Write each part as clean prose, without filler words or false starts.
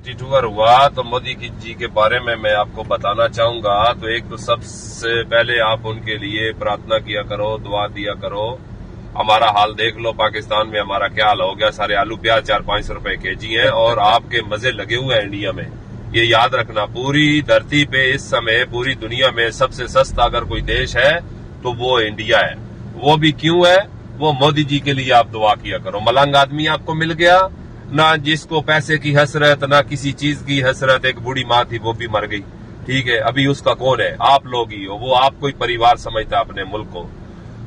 City tour हुआ तो मोदी जी के बारे में मैं आपको बताना चाहूंगा। तो एक तो सबसे पहले आप उनके लिए प्रार्थना किया करो, दुआ दिया करो। हमारा हाल देख लो, पाकिस्तान में हमारा क्या हाल हो गया। सारे आलू प्याज 400-500 रुपए केजी हैं और आपके मजे लगे हुए हैं इंडिया में। ये याद रखना, पूरी धरती पे इस समय पूरी दुनिया में सबसे सस्ता अगर कोई देश है तो वो इंडिया है। वो भी क्यों है? वो मोदी जी के लिए आप दुआ किया करो। मलंग आदमी आपको मिल गया, ना जिसको पैसे की हसरत ना किसी चीज की हसरत। एक बूढ़ी माँ थी, वो भी मर गई, ठीक है। अभी उसका कौन है? आप लोग ही हो। वो आपको ही परिवार समझता है अपने मुल्क को।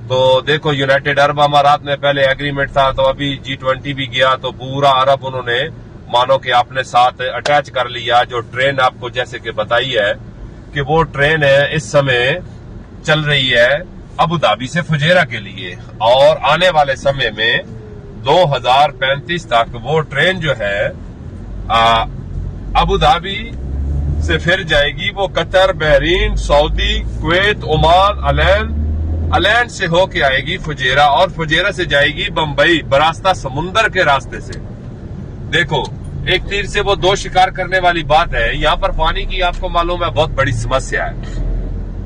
तो देखो, यूनाइटेड अरब अमारात में पहले एग्रीमेंट था, तो अभी G20 भी गया तो पूरा अरब उन्होंने मानो कि अपने साथ अटैच कर लिया। जो ट्रेन आपको जैसे कि बताई है कि वो ट्रेन है इस समय चल रही है अबू धाबी से फुजेरा के लिए, और आने वाले समय में 2035 तक वो ट्रेन जो है अबू धाबी से फिर जाएगी। वो Qatar, Bahrain, Saudi, Kuwait, Oman, Al Ain से होके आएगी फुजेरा, और फुजेरा से जाएगी बंबई बरास्ता समुंदर के रास्ते से। देखो, एक तीर से वो दो शिकार करने वाली बात है। यहाँ पर पानी की आपको मालूम है बहुत बड़ी समस्या है।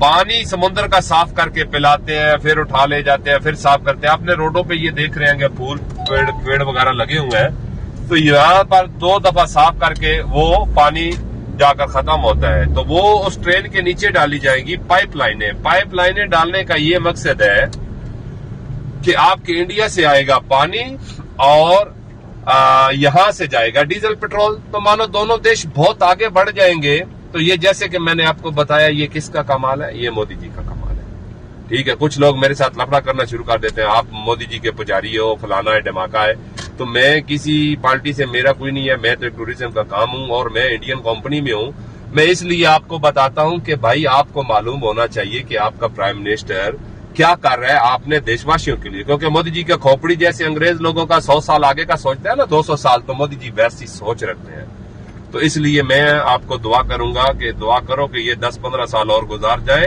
पानी समुद्र का साफ करके पिलाते हैं, फिर उठा ले जाते हैं, फिर साफ करते हैं। आपने रोडों पे ये देख रहे हैं फूल पेड़ वगैरह लगे हुए हैं, तो यहाँ पर 2 दफा साफ करके वो पानी जाकर खत्म होता है। तो वो उस ट्रेन के नीचे डाली जाएंगी पाइपलाइनें डालने का ये मकसद है कि आपके इंडिया से आएगा पानी और यहां से जाएगा डीजल पेट्रोल। तो मानो दोनों देश बहुत आगे बढ़ जाएंगे। तो ये जैसे कि मैंने आपको बताया, ये किसका कमाल है? ये मोदी जी का कमाल है, ठीक है। कुछ लोग मेरे साथ लफड़ा करना शुरू कर देते हैं, आप मोदी जी के पुजारी हो, फलाना है, धमाका है। तो मैं किसी पार्टी से मेरा कोई नहीं है, मैं तो टूरिज्म का काम हूं और मैं इंडियन कंपनी में हूं। मैं इसलिए आपको बताता हूं कि भाई आपको मालूम होना चाहिए कि आपका प्राइम मिनिस्टर क्या कर रहा है आपने देशवासियों के लिए। क्योंकि मोदी जी का खोपड़ी जैसे अंग्रेज लोगों का 100 साल आगे का सोचता है ना, 200 साल, तो मोदी जी वैसी सोच रखते हैं। तो इसलिए मैं आपको दुआ करूंगा कि दुआ करो कि ये 10-15 साल और गुजार जाए,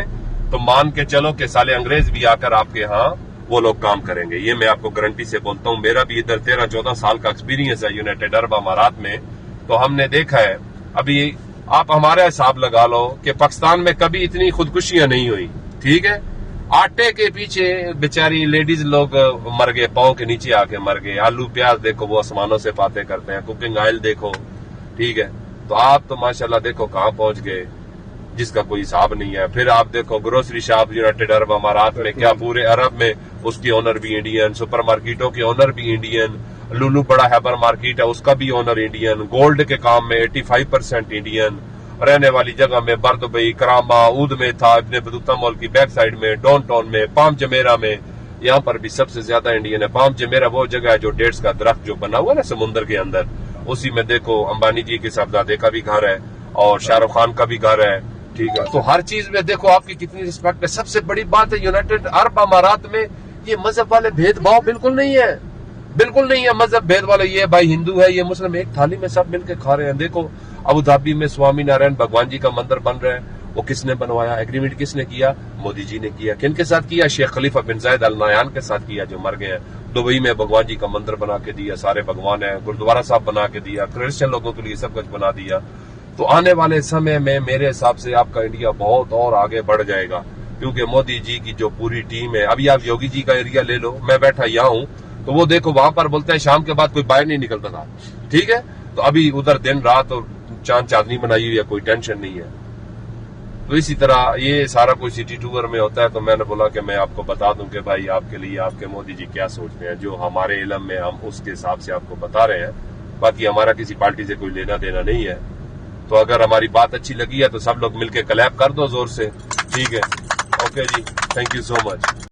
तो मान के चलो कि साले अंग्रेज भी आकर आपके यहाँ वो लोग काम करेंगे। ये मैं आपको गारंटी से बोलता हूँ। मेरा भी इधर 13-14 साल का एक्सपीरियंस है यूनाइटेड अरब अमारात में। तो हमने देखा है, अभी आप हमारा हिसाब लगा लो कि पाकिस्तान में कभी इतनी खुदकुशियां नहीं हुई, ठीक है। आटे के पीछे बेचारी लेडीज लोग मर गए, पांव के नीचे आके मर गए। आलू प्याज देखो वो आसमानों से बातें करते हैं, कुकिंग ऑयल देखो, ठीक है। तो आप तो माशाल्लाह देखो कहां पहुंच गए जिसका कोई हिसाब नहीं है। फिर आप देखो ग्रोसरी शॉप यूनाइटेड अरब अमारात में, क्या पूरे अरब में उसकी ओनर भी इंडियन, सुपर मार्केटों के ओनर भी इंडियन, लुलू बड़ा हैबर मार्केट है उसका भी ओनर इंडियन, गोल्ड के काम में 85% इंडियन, रहने वाली जगह में बरदुबई, करामा, ऊद में था, इब्ने बतूता मॉल की बैक साइड में, डाउन टाउन में, पाम जमेरा में, यहाँ पर भी सबसे ज्यादा इंडियन है। पाम जमेरा वो जगह है जो डेट्स का दरख्त जो बना हुआ है ना समुद्र के अंदर, उसी में देखो अंबानी जी के साहबजादे का भी घर है और शाहरुख खान का भी घर है, ठीक है। तो हर चीज में देखो आपकी कितनी रिस्पेक्ट है। सबसे बड़ी बात है यूनाइटेड अरब अमारात में ये मजहब वाले भेदभाव बिल्कुल नहीं है, बिल्कुल नहीं है मजहब भेद वाले। ये भाई हिंदू है, ये मुस्लिम, एक थाली में सब मिलकर खा रहे हैं। देखो अबू धाबी में स्वामी नारायण भगवान जी का मंदिर बन रहा है, वो किसने बनवाया? एग्रीमेंट किसने किया? मोदी जी ने किया। किन के साथ किया? शेख खलीफा बिन जायद अल नहयान के साथ किया जो मर गए हैं। दुबई में भगवान जी का मंदिर बना के दिया, सारे भगवान है, गुरुद्वारा साहब बना के दिया, क्रिश्चियन लोगों के लिए सब कुछ बना दिया। तो आने वाले समय में मेरे हिसाब से आपका इंडिया बहुत और आगे बढ़ जाएगा, क्योंकि मोदी जी की जो पूरी टीम है। अभी आप योगी जी का एरिया ले लो, मैं बैठा यहाँ हूँ, तो वो देखो वहां पर बोलते हैं शाम के बाद कोई बाहर नहीं निकलता था, ठीक है। तो अभी उधर दिन रात और चांद चांदनी बनाई हुई है, कोई टेंशन नहीं है। तो इसी तरह ये सारा कुछ सिटी टूर में होता है। तो मैंने बोला कि मैं आपको बता दूं कि भाई आपके लिए आपके मोदी जी क्या सोचते हैं, जो हमारे इल्म में हम उसके हिसाब से आपको बता रहे हैं। बाकी हमारा किसी पार्टी से कोई लेना देना नहीं है। तो अगर हमारी बात अच्छी लगी है तो सब लोग मिलकर क्लैप कर दो जोर से, ठीक है। ओके जी, थैंक यू सो मच।